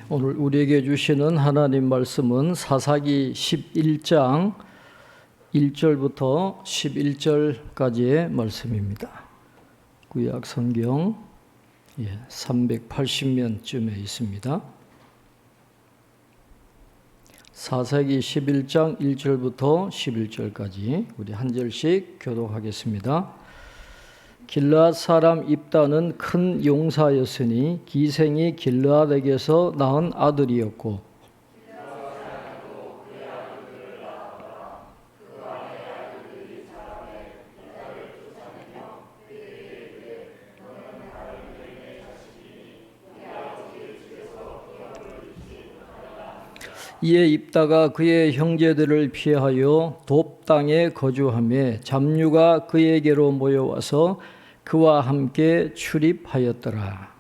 오늘 우리에게 주시는 하나님 말씀은 사사기 11장 1절부터 11절까지의 말씀입니다. 구약 성경 380면쯤에 있습니다. 사사기 11장 1절부터 11절까지 우리 한 절씩 교독하겠습니다. 길르앗 사람 입다는 큰 용사였으니 기생이 길르앗에게서 낳은 아들이었고 이에 입다가 그의 형제들을 피하여 돕 땅에 거주하며 잡류가 그에게로 모여와서 그와 함께 출입하였더라.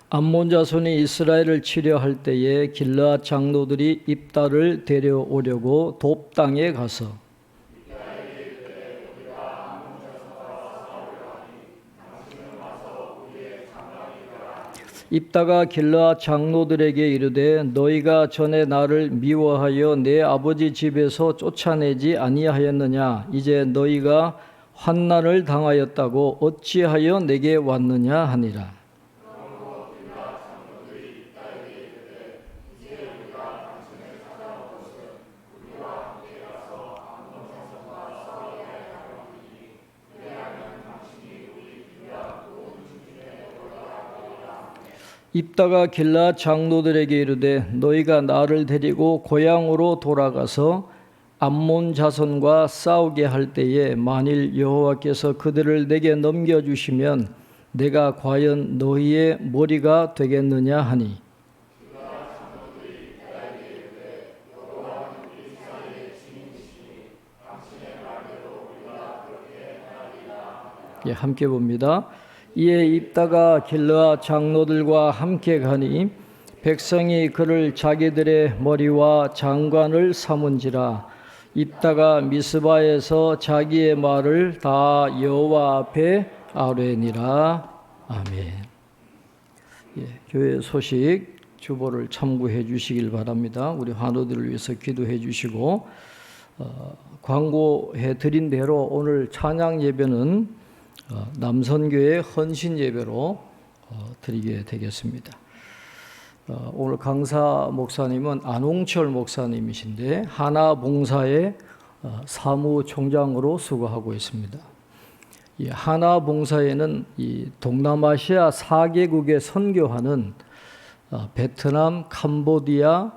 암몬 자손이 이스라엘을 치려할 때에 길르앗 장로들이 입다를 데려오려고 돕 땅에 가서 입다가 길르앗 장로들에게 이르되 너희가 전에 나를 미워하여 내 아버지 집에서 쫓아내지 아니하였느냐? 이제 너희가 환난을 당하였다고 어찌하여 내게 왔느냐 하니라. 입다가 길르앗 장로들에게 이르되 너희가 나를 데리고 고향으로 돌아가서 암몬 자손과 싸우게 할 때에 만일 여호와께서 그들을 내게 넘겨주시면 내가 과연 너희의 머리가 되겠느냐 하니 함께 봅니다. 이에 입다가 길르앗 장로들과 함께 가니 백성이 그를 자기들의 머리와 장관을 삼은지라. 입다가 미스바에서 자기의 말을 다 여호와 앞에 아뢰니라. 아멘. 교회 소식 주보를 참고해 주시길 바랍니다. 우리 환우들을 위해서 기도해 주시고 광고해 드린 대로 오늘 찬양 예배는 남선교회 헌신 예배로 드리게 되겠습니다. 오늘 강사 목사님은 안홍철 목사님이신데 하나봉사의 사무총장으로 수고하고 있습니다. 이 하나봉사에는 이 동남아시아 4개국에 선교하는 베트남, 캄보디아,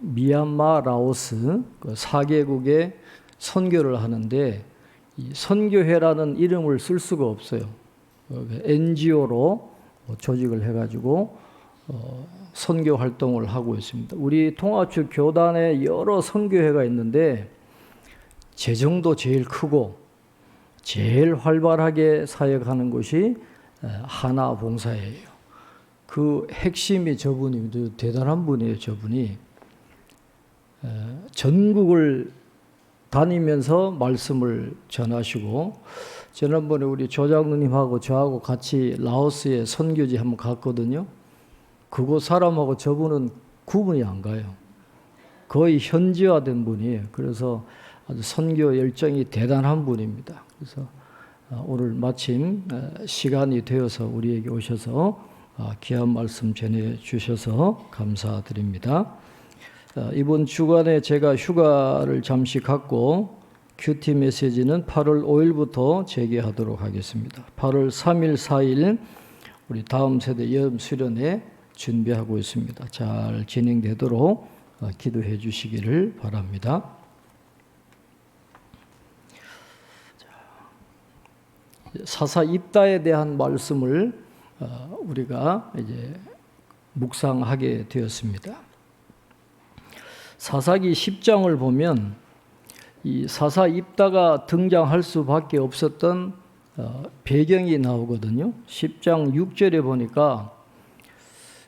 미얀마, 라오스 그 4개국에 선교를 하는데 이 선교회라는 이름을 쓸 수가 없어요. NGO로 조직을 해가지고 선교 활동을 하고 있습니다. 우리 통합축 교단에 여러 선교회가 있는데 재정도 제일 크고 제일 활발하게 사역하는 곳이 하나봉사예요. 그 핵심이 저분이 대단한 분이에요. 저분이 전국을 다니면서 말씀을 전하시고 지난번에 우리 조장로님하고 저하고 같이 라오스에 선교지 한번 갔거든요. 그곳 사람하고 저분은 구분이 안 가요. 거의 현지화된 분이에요. 그래서 아주 선교 열정이 대단한 분입니다. 그래서 오늘 마침 시간이 되어서 우리에게 오셔서 귀한 말씀 전해 주셔서 감사드립니다. 이번 주간에 제가 휴가를 잠시 갖고 큐티 메시지는 8월 5일부터 재개하도록 하겠습니다. 8월 3일, 4일 우리 다음 세대 여름 수련회 준비하고 있습니다. 잘 진행되도록 기도해 주시기를 바랍니다. 사사 입다에 대한 말씀을 우리가 이제 묵상하게 되었습니다. 사사기 10장을 보면 이 사사 입다가 등장할 수밖에 없었던 배경이 나오거든요. 10장 6절에 보니까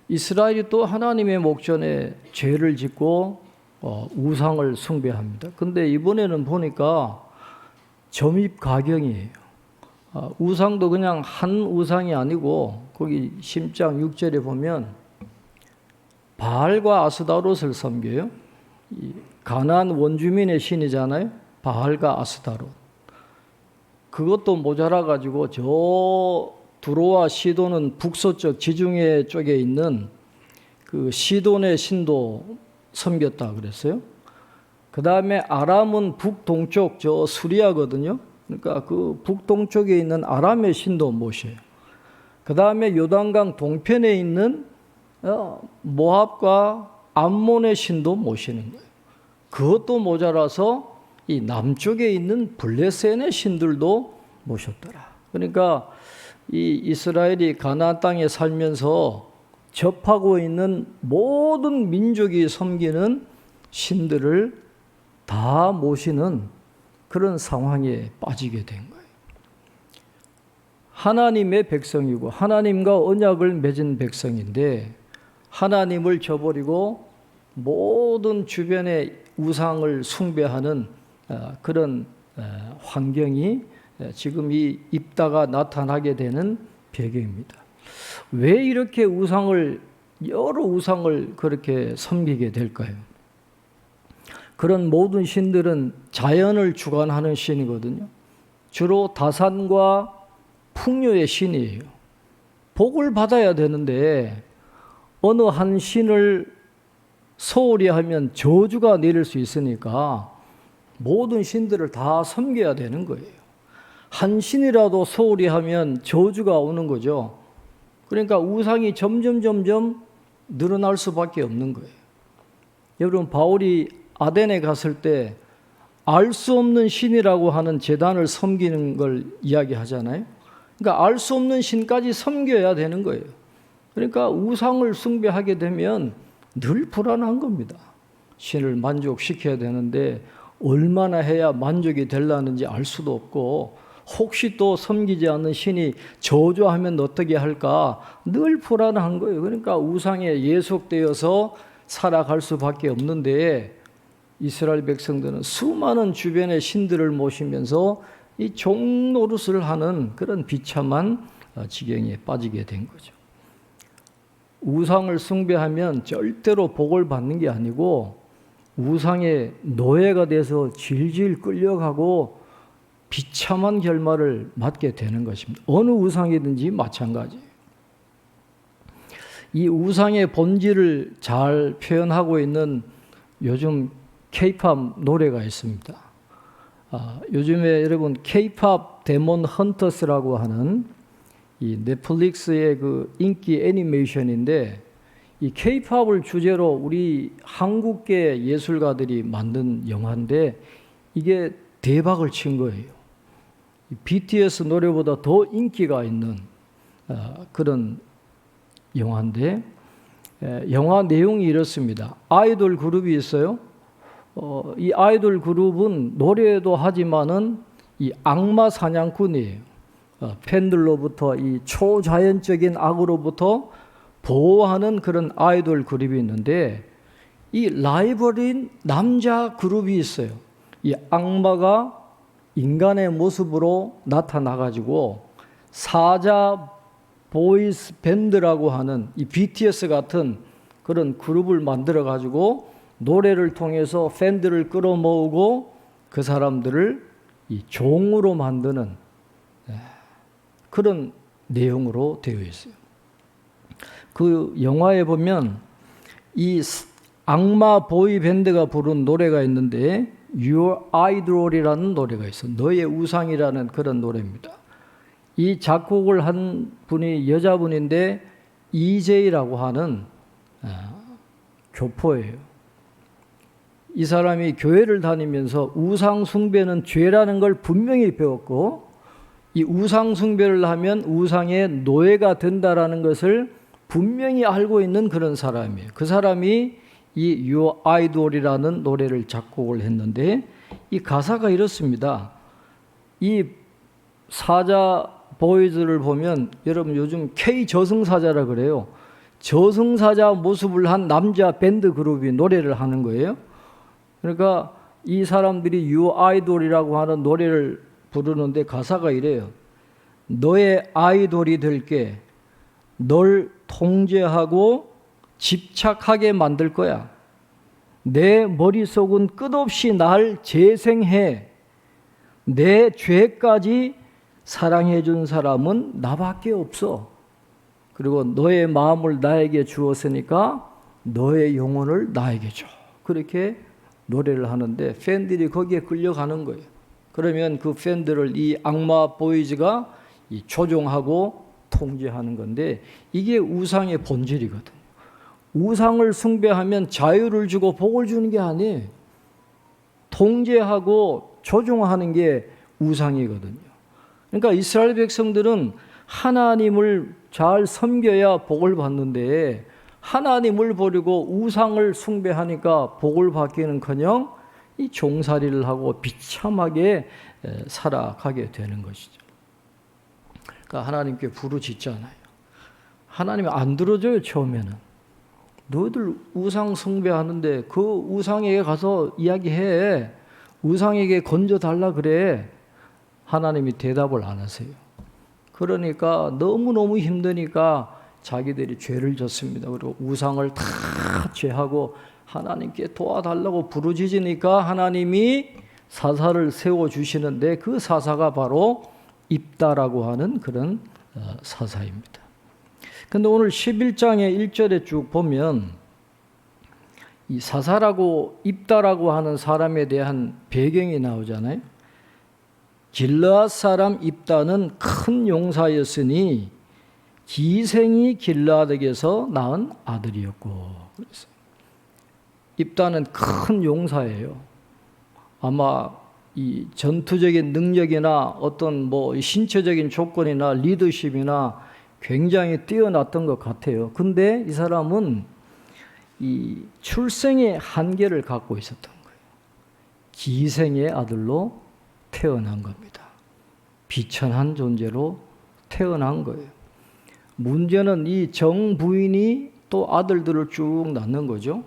이스라엘이 또 하나님의 목전에 죄를 짓고 우상을 숭배합니다. 근데 이번에는 보니까 점입가경이에요. 우상도 그냥 한 우상이 아니고 거기 10장 6절에 보면 바알과 아스다롯을 섬겨요. 가나안 원주민의 신이잖아요. 바알과 아스다롯. 그것도 모자라 가지고 저 두로와 시돈은 북서쪽 지중해 쪽에 있는 그 시돈의 신도 섬겼다 그랬어요. 그 다음에 아람은 북동쪽 저 수리아거든요. 그러니까 그 북동쪽에 있는 아람의 신도 모셔요. 그 다음에 요단강 동편에 있는 모압과 암몬의 신도 모시는 거예요. 그것도 모자라서 이 남쪽에 있는 블레셋의 신들도 모셨더라. 그러니까 이 이스라엘이 가나안 땅에 살면서 접하고 있는 모든 민족이 섬기는 신들을 다 모시는 그런 상황에 빠지게 된 거예요. 하나님의 백성이고 하나님과 언약을 맺은 백성인데 하나님을 저버리고 모든 주변의 우상을 숭배하는 그런 환경이 지금 이 입다가 나타나게 되는 배경입니다. 왜 이렇게 여러 우상을 그렇게 섬기게 될까요? 그런 모든 신들은 자연을 주관하는 신이거든요. 주로 다산과 풍요의 신이에요. 복을 받아야 되는데 어느 한 신을 소홀히 하면 저주가 내릴 수 있으니까 모든 신들을 다 섬겨야 되는 거예요. 한 신이라도 소홀히 하면 저주가 오는 거죠. 그러니까 우상이 점점 늘어날 수밖에 없는 거예요. 여러분, 바울이 아덴에 갔을 때 알 수 없는 신이라고 하는 제단을 섬기는 걸 이야기하잖아요. 그러니까 알 수 없는 신까지 섬겨야 되는 거예요. 그러니까 우상을 숭배하게 되면 늘 불안한 겁니다. 신을 만족시켜야 되는데 얼마나 해야 만족이 되려는지 알 수도 없고 혹시 또 섬기지 않는 신이 저주하면 어떻게 할까 늘 불안한 거예요. 그러니까 우상에 예속되어서 살아갈 수밖에 없는데 이스라엘 백성들은 수많은 주변의 신들을 모시면서 이 종노릇을 하는 그런 비참한 지경에 빠지게 된 거죠. 우상을 숭배하면 절대로 복을 받는 게 아니고 우상의 노예가 돼서 질질 끌려가고 비참한 결말을 맞게 되는 것입니다. 어느 우상이든지 마찬가지예요. 이 우상의 본질을 잘 표현하고 있는 요즘 K-팝 노래가 있습니다. 요즘에 여러분 K-팝 데몬 헌터스라고 하는 이 넷플릭스의 그 인기 애니메이션인데 이 K-팝을 주제로 우리 한국계 예술가들이 만든 영화인데 이게 대박을 친 거예요. BTS 노래보다 더 인기가 있는 그런 영화인데 영화 내용이 이렇습니다. 아이돌 그룹이 있어요. 이 아이돌 그룹은 노래도 하지만은 이 악마 사냥꾼이에요. 팬들로부터 이 초자연적인 악으로부터 보호하는 그런 아이돌 그룹이 있는데 이 라이벌인 남자 그룹이 있어요. 이 악마가 인간의 모습으로 나타나가지고 사자 보이스 밴드라고 하는 이 BTS 같은 그런 그룹을 만들어가지고 노래를 통해서 팬들을 끌어모으고 그 사람들을 이 종으로 만드는 그런 내용으로 되어 있어요. 그 영화에 보면 이 악마 보이 밴드가 부른 노래가 있는데 Your Idol이라는 노래가 있어요. 너의 우상이라는 그런 노래입니다. 이 작곡을 한 분이 여자분인데 EJ라고 하는 교포예요. 이 사람이 교회를 다니면서 우상 숭배는 죄라는 걸 분명히 배웠고 이 우상 숭배를 하면 우상의 노예가 된다라는 것을 분명히 알고 있는 그런 사람이에요. 그 사람이 이 Your Idol이라는 노래를 작곡을 했는데 이 가사가 이렇습니다. 이 사자 보이즈를 보면 여러분 요즘 K 저승사자라 그래요. 저승사자 모습을 한 남자 밴드 그룹이 노래를 하는 거예요. 그러니까 이 사람들이 Your Idol이라고 하는 노래를 부르는데 가사가 이래요. 너의 아이돌이 될게 널 통제하고 집착하게 만들 거야. 내 머릿속은 끝없이 날 재생해. 내 죄까지 사랑해 준 사람은 나밖에 없어. 그리고 너의 마음을 나에게 주었으니까 너의 영혼을 나에게 줘. 그렇게 노래를 하는데 팬들이 거기에 끌려가는 거예요. 그러면 그 팬들을 이 악마 보이즈가 조종하고 통제하는 건데 이게 우상의 본질이거든요. 우상을 숭배하면 자유를 주고 복을 주는 게 아니에요. 통제하고 조종하는 게 우상이거든요. 그러니까 이스라엘 백성들은 하나님을 잘 섬겨야 복을 받는데 하나님을 버리고 우상을 숭배하니까 복을 받기는커녕 이 종살이를 하고 비참하게 살아가게 되는 것이죠. 그러니까 하나님께 부르짖잖아요. 하나님이 안 들어줘요. 처음에는. 너희들 우상 숭배하는데 그 우상에게 가서 이야기해. 우상에게 건져달라 그래. 하나님이 대답을 안 하세요. 그러니까 너무너무 힘드니까 자기들이 죄를 졌습니다. 그리고 우상을 다 죄하고 하나님께 도와달라고 부르짖으니까 하나님이 사사를 세워주시는데 그 사사가 바로 입다라고 하는 그런 사사입니다. 근데 오늘 11장의 1절에 쭉 보면 이 사사라고 입다라고 하는 사람에 대한 배경이 나오잖아요. 길르앗 사람 입다는 큰 용사였으니 기생이 길르앗에게서 낳은 아들이었고, 그래서 입다는 큰 용사예요. 아마 이 전투적인 능력이나 어떤 뭐 신체적인 조건이나 리더십이나 굉장히 뛰어났던 것 같아요. 근데 이 사람은 이 출생의 한계를 갖고 있었던 거예요. 기생의 아들로 태어난 겁니다. 비천한 존재로 태어난 거예요. 문제는 이 정부인이 또 아들들을 쭉 낳는 거죠.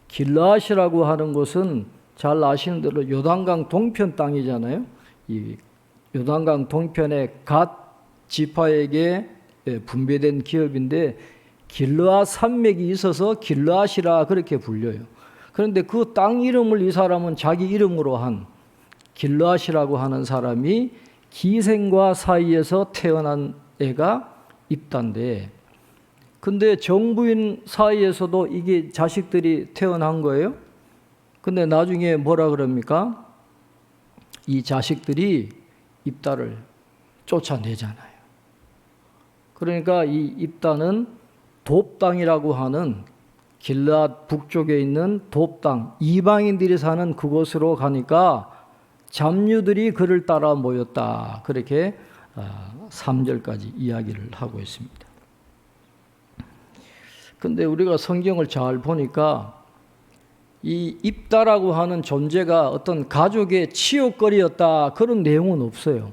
길르앗이라고 하는 곳은 잘 아시는 대로 요단강 동편 땅이잖아요. 이 요단강 동편의 갓 지파에게 분배된 기업인데 길르앗 산맥이 있어서 길르앗이라 그렇게 불려요. 그런데 그 땅 이름을 이 사람은 자기 이름으로 한 길르앗이라고 하는 사람이 기생과 사이에서 태어난 애가 입다인데, 근데 정부인 사이에서도 이게 자식들이 태어난 거예요. 근데 나중에 뭐라 그럽니까? 이 자식들이 입다를 쫓아내잖아요. 그러니까 이 입다는 돕당이라고 하는 길르앗 북쪽에 있는 돕당, 이방인들이 사는 그곳으로 가니까 잡류들이 그를 따라 모였다. 그렇게 3절까지 이야기를 하고 있습니다. 근데 우리가 성경을 잘 보니까 이 입다라고 하는 존재가 어떤 가족의 치욕거리였다 그런 내용은 없어요.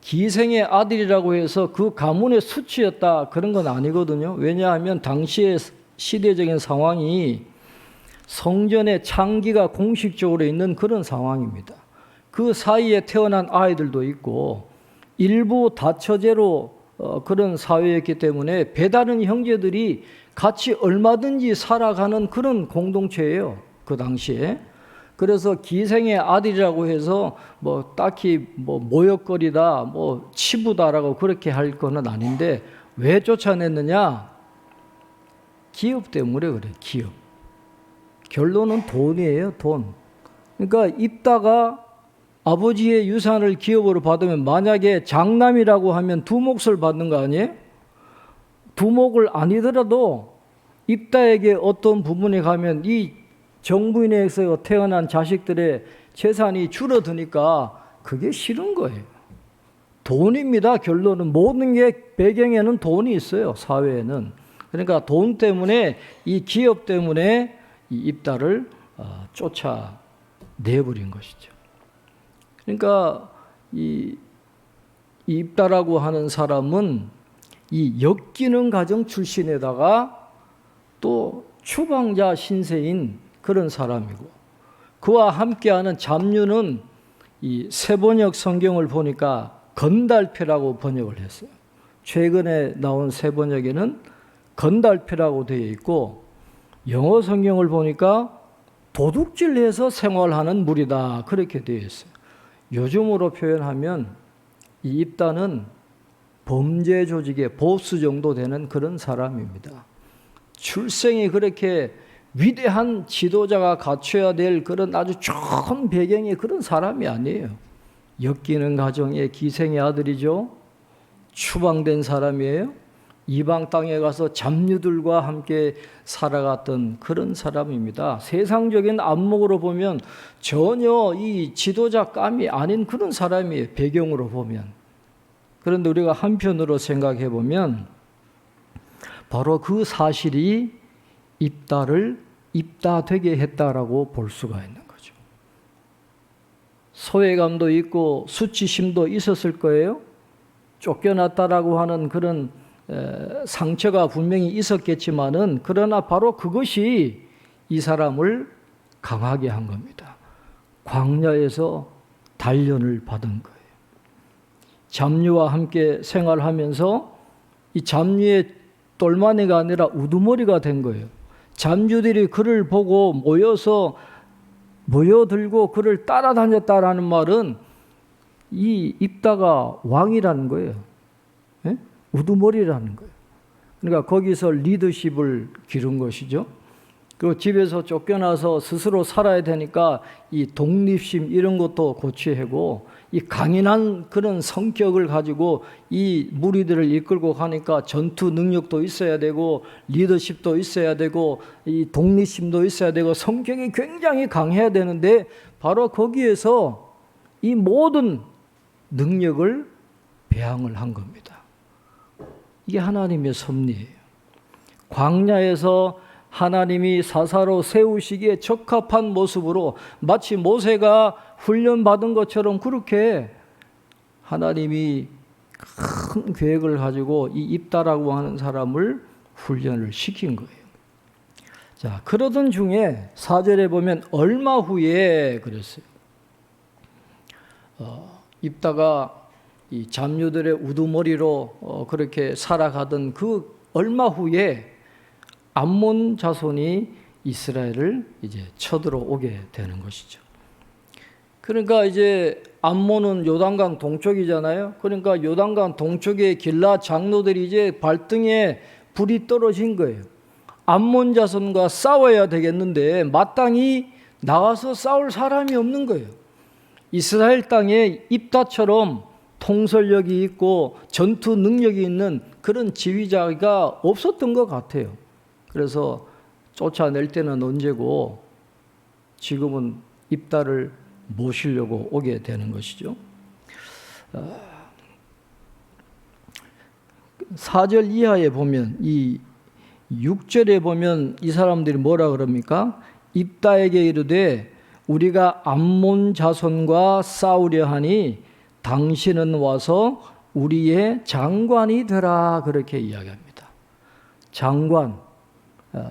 기생의 아들이라고 해서 그 가문의 수치였다 그런 건 아니거든요. 왜냐하면 당시의 시대적인 상황이 성전의 창기가 공식적으로 있는 그런 상황입니다. 그 사이에 태어난 아이들도 있고 일부 다처제로 그런 사회였기 때문에 배다른 형제들이 같이 얼마든지 살아가는 그런 공동체예요. 그 당시에. 그래서 기생의 아들이라고 해서 뭐 딱히 뭐 모욕거리다, 뭐 치부다라고 그렇게 할 거는 아닌데 왜 쫓아냈느냐? 기업 때문에 그래. 기업. 결론은 돈이에요. 돈. 그러니까 입다가 아버지의 유산을 기업으로 받으면 만약에 장남이라고 하면 두몫을 받는 거 아니에요? 두몫을 아니더라도 입다에게 어떤 부분에 가면 이 정부인에서 태어난 자식들의 재산이 줄어드니까 그게 싫은 거예요. 돈입니다. 결론은 모든 게 배경에는 돈이 있어요. 사회에는. 그러니까 돈 때문에 이 기업 때문에 이 입다를 쫓아내버린 것이죠. 그러니까 이 입다라고 하는 사람은 이 역기능 가정 출신에다가 또 추방자 신세인 그런 사람이고, 그와 함께하는 잡류는 이 세번역 성경을 보니까 건달표라고 번역을 했어요. 최근에 나온 새 번역에는 건달표라고 되어 있고, 영어 성경을 보니까 도둑질해서 생활하는 무리다 그렇게 되어 있어요. 요즘으로 표현하면 이 입다는 범죄 조직의 보스 정도 되는 그런 사람입니다. 출생이 그렇게 위대한 지도자가 갖춰야 될 그런 아주 좋은 배경의 그런 사람이 아니에요. 엮이는 가정의 기생의 아들이죠. 추방된 사람이에요. 이방 땅에 가서 잡류들과 함께 살아갔던 그런 사람입니다. 세상적인 안목으로 보면 전혀 이 지도자감이 아닌 그런 사람이에요. 배경으로 보면. 그런데 우리가 한편으로 생각해 보면 바로 그 사실이 입다를 입다되게 했다라고 볼 수가 있는 거죠. 소외감도 있고 수치심도 있었을 거예요. 쫓겨났다라고 하는 그런 상처가 분명히 있었겠지만은, 그러나 바로 그것이 이 사람을 강하게 한 겁니다. 광야에서 단련을 받은 거예요. 잡류와 함께 생활하면서 이 잡류의 똘마니가 아니라 우두머리가 된 거예요. 잡류들이 그를 보고 모여들고 그를 따라다녔다라는 말은 이 입다가 왕이라는 거예요. 예? 우두머리라는 거예요. 그러니까 거기서 리더십을 기른 것이죠. 그리고 집에서 쫓겨나서 스스로 살아야 되니까 이 독립심 이런 것도 고취하고, 이 강인한 그런 성격을 가지고 이 무리들을 이끌고 가니까 전투 능력도 있어야 되고 리더십도 있어야 되고 이 독립심도 있어야 되고 성격이 굉장히 강해야 되는데, 바로 거기에서 이 모든 능력을 배양을 한 겁니다. 이게 하나님의 섭리예요. 광야에서 하나님이 사사로 세우시기에 적합한 모습으로, 마치 모세가 훈련받은 것처럼 그렇게 하나님이 큰 계획을 가지고 이 입다라고 하는 사람을 훈련을 시킨 거예요. 자, 그러던 중에 4절에 보면 얼마 후에 그랬어요. 입다가 이 잡류들의 우두머리로 그렇게 살아가던 그 얼마 후에 암몬 자손이 이스라엘을 이제 쳐들어오게 되는 것이죠. 그러니까 이제 암몬은 요단강 동쪽이잖아요. 그러니까 요단강 동쪽의 길라 장로들이 이제 발등에 불이 떨어진 거예요. 암몬 자손과 싸워야 되겠는데 마땅히 나가서 싸울 사람이 없는 거예요. 이스라엘 땅에 입다처럼 통솔력이 있고 전투 능력이 있는 그런 지휘자가 없었던 것 같아요. 그래서 쫓아낼 때는 언제고 지금은 입다를 모시려고 오게 되는 것이죠. 4절 이하에 보면, 이 6절에 보면 이 사람들이 뭐라 그럽니까? 입다에게 이르되 우리가 암몬 자손과 싸우려 하니 당신은 와서 우리의 장관이 되라, 그렇게 이야기합니다. 장관,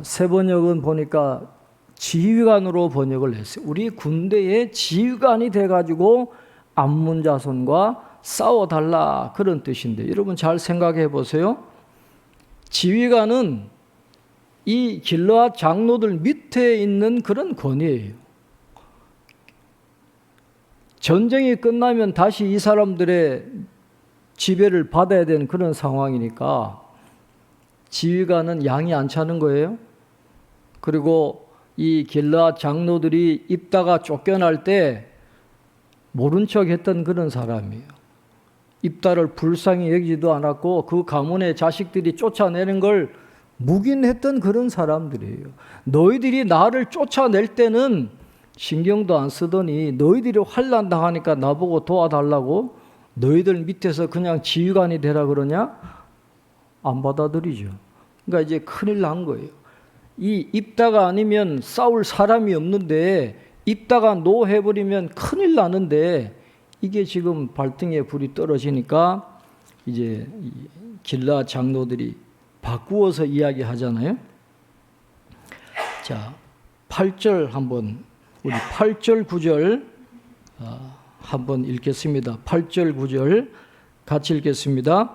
새 번역은 보니까 지휘관으로 번역을 했어요. 우리 군대의 지휘관이 돼가지고 암몬 자손과 싸워달라, 그런 뜻인데, 여러분 잘 생각해 보세요. 지휘관은 이 길르앗 장로들 밑에 있는 그런 권위예요. 전쟁이 끝나면 다시 이 사람들의 지배를 받아야 되는 그런 상황이니까 지휘관은 양이 안 차는 거예요. 그리고 이 길르앗 장로들이 입다가 쫓겨날 때 모른 척 했던 그런 사람이에요. 입다를 불쌍히 여기지도 않았고 그 가문의 자식들이 쫓아내는 걸 묵인했던 그런 사람들이에요. 너희들이 나를 쫓아낼 때는 신경도 안 쓰더니 너희들이 환난 당하니까 나보고 도와달라고 너희들 밑에서 그냥 지휘관이 되라 그러냐? 안 받아들이죠. 그러니까 이제 큰일 난 거예요. 이 입다가 아니면 싸울 사람이 없는데 입다가 노해버리면 큰일 나는데, 이게 지금 발등에 불이 떨어지니까 이제 길라 장로들이 바꾸어서 이야기하잖아요. 자, 8절 한번, 우리 8절 9절 한번 읽겠습니다. 8절 9절 같이 읽겠습니다.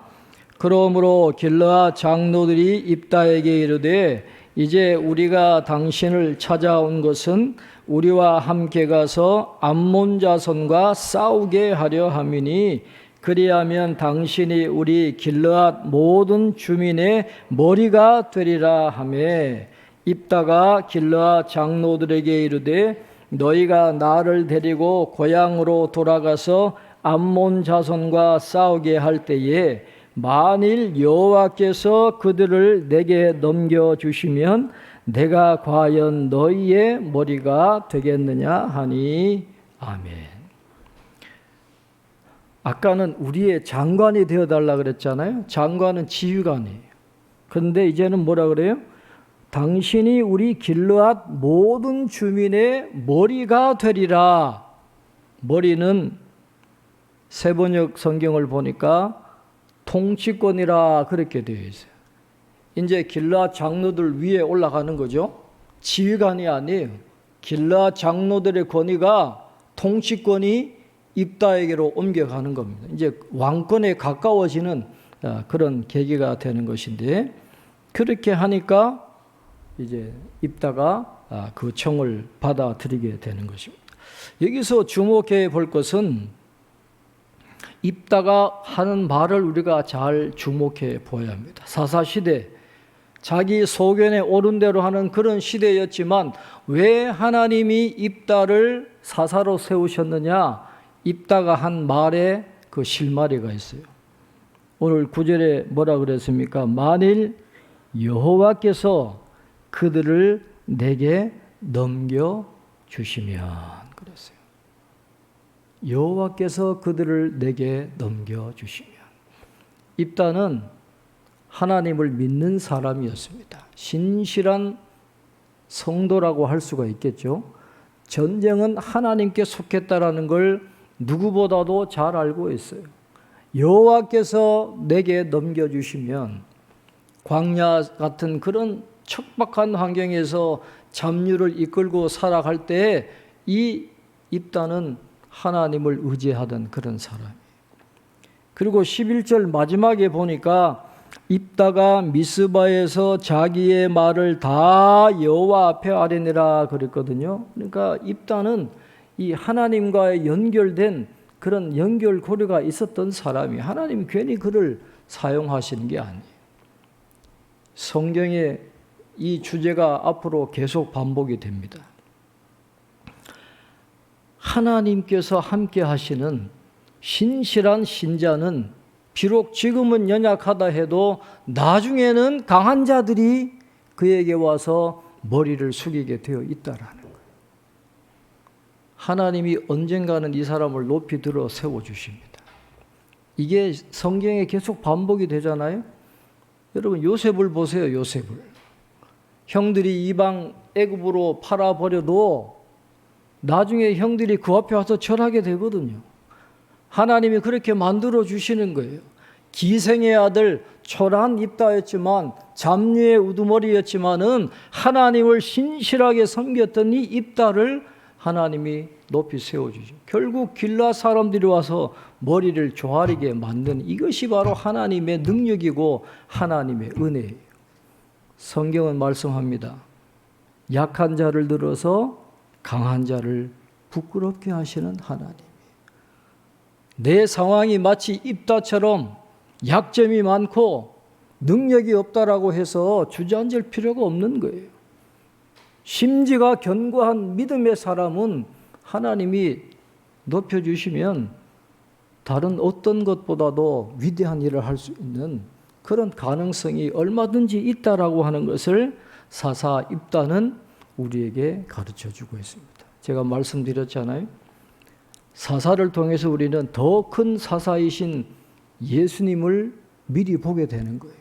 그러므로 길르앗 장로들이 입다에게 이르되 이제 우리가 당신을 찾아온 것은 우리와 함께 가서 암몬 자손과 싸우게 하려 함이니 그리하면 당신이 우리 길르앗 모든 주민의 머리가 되리라 하매 입다가 길르앗 장로들에게 이르되 너희가 나를 데리고 고향으로 돌아가서 암몬 자손과 싸우게 할 때에 만일 여호와께서 그들을 내게 넘겨주시면 내가 과연 너희의 머리가 되겠느냐 하니 아멘. 아까는 우리의 장관이 되어달라 그랬잖아요. 장관은 지휘관이에요. 그런데 이제는 뭐라 그래요? 당신이 우리 길르앗 모든 주민의 머리가 되리라. 머리는 세번역 성경을 보니까 통치권이라 그렇게 되어 있어요. 이제 길르앗 장로들 위에 올라가는 거죠. 지휘관이 아니에요. 길르앗 장로들의 권위가 통치권이 입다에게로 옮겨가는 겁니다. 이제 왕권에 가까워지는 그런 계기가 되는 것인데 그렇게 하니까 이제 입다가 그 청을 받아들이게 되는 것입니다. 여기서 주목해 볼 것은 입다가 하는 말을 우리가 잘 주목해 보아야 합니다. 사사시대 자기 소견에 옳은 대로 하는 그런 시대였지만 왜 하나님이 입다를 사사로 세우셨느냐? 입다가 한 말에 그 실마리가 있어요. 오늘 9절에 뭐라 그랬습니까? 만일 여호와께서 그들을 내게 넘겨주시면 그랬어요. 여호와께서 그들을 내게 넘겨주시면. 입다는 하나님을 믿는 사람이었습니다. 신실한 성도라고 할 수가 있겠죠. 전쟁은 하나님께 속했다라는 걸 누구보다도 잘 알고 있어요. 여호와께서 내게 넘겨주시면 광야 같은 그런 척박한 환경에서 잡류를 이끌고 살아갈 때 이 입다는 하나님을 의지하던 그런 사람이에요. 그리고 11절 마지막에 보니까 입다가 미스바에서 자기의 말을 다 여호와 앞에 아뢰니라 그랬거든요. 그러니까 입다는 이 하나님과의 연결된 그런 연결고리가 있었던 사람이 하나님이 괜히 그를 사용하시는 게 아니에요. 성경에 이 주제가 앞으로 계속 반복이 됩니다. 하나님께서 함께 하시는 신실한 신자는 비록 지금은 연약하다 해도 나중에는 강한 자들이 그에게 와서 머리를 숙이게 되어 있다라는 거예요. 하나님이 언젠가는 이 사람을 높이 들어 세워주십니다. 이게 성경에 계속 반복이 되잖아요. 여러분 요셉을 보세요. 요셉을. 형들이 이방 애굽으로 팔아버려도 나중에 형들이 그 앞에 와서 절하게 되거든요. 하나님이 그렇게 만들어 주시는 거예요. 기생의 아들 초라한 입다였지만 잡류의 우두머리였지만은 하나님을 신실하게 섬겼던 이 입다를 하나님이 높이 세워주죠. 결국 길라 사람들이 와서 머리를 조아리게 만든 이것이 바로 하나님의 능력이고 하나님의 은혜예요. 성경은 말씀합니다. 약한 자를 들어서 강한 자를 부끄럽게 하시는 하나님. 내 상황이 마치 입다처럼 약점이 많고 능력이 없다라고 해서 주저앉을 필요가 없는 거예요. 심지가 견고한 믿음의 사람은 하나님이 높여주시면 다른 어떤 것보다도 위대한 일을 할 수 있는 그런 가능성이 얼마든지 있다라고 하는 것을 사사 입다는 우리에게 가르쳐주고 있습니다. 제가 말씀드렸잖아요. 사사를 통해서 우리는 더 큰 사사이신 예수님을 미리 보게 되는 거예요.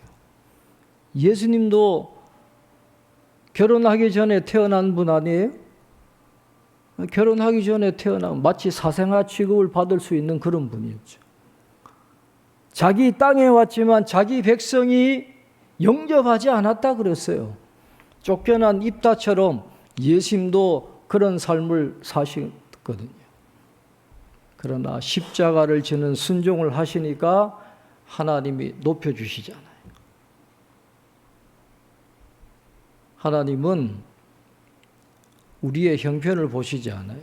예수님도 결혼하기 전에 태어난 분 아니에요? 결혼하기 전에 태어난 마치 사생아 취급을 받을 수 있는 그런 분이었죠. 자기 땅에 왔지만 자기 백성이 영접하지 않았다 그랬어요. 쫓겨난 입다처럼 예수님도 그런 삶을 사셨거든요. 그러나 십자가를 지는 순종을 하시니까 하나님이 높여주시잖아요. 하나님은 우리의 형편을 보시지 않아요.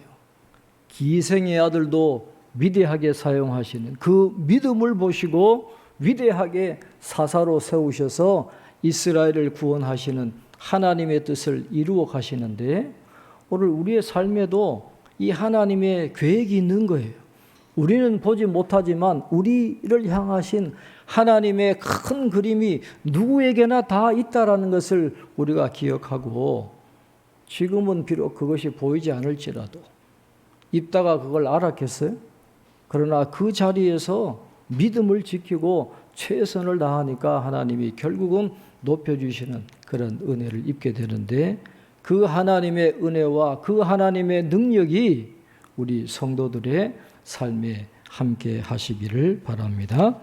기생의 아들도 위대하게 사용하시는 그 믿음을 보시고 위대하게 사사로 세우셔서 이스라엘을 구원하시는 하나님의 뜻을 이루어 가시는데, 오늘 우리의 삶에도 이 하나님의 계획이 있는 거예요. 우리는 보지 못하지만 우리를 향하신 하나님의 큰 그림이 누구에게나 다 있다라는 것을 우리가 기억하고, 지금은 비록 그것이 보이지 않을지라도 입다가 그걸 알았겠어요? 그러나 그 자리에서 믿음을 지키고 최선을 다하니까 하나님이 결국은 높여주시는 그런 은혜를 입게 되는데, 그 하나님의 은혜와 그 하나님의 능력이 우리 성도들의 삶에 함께 하시기를 바랍니다.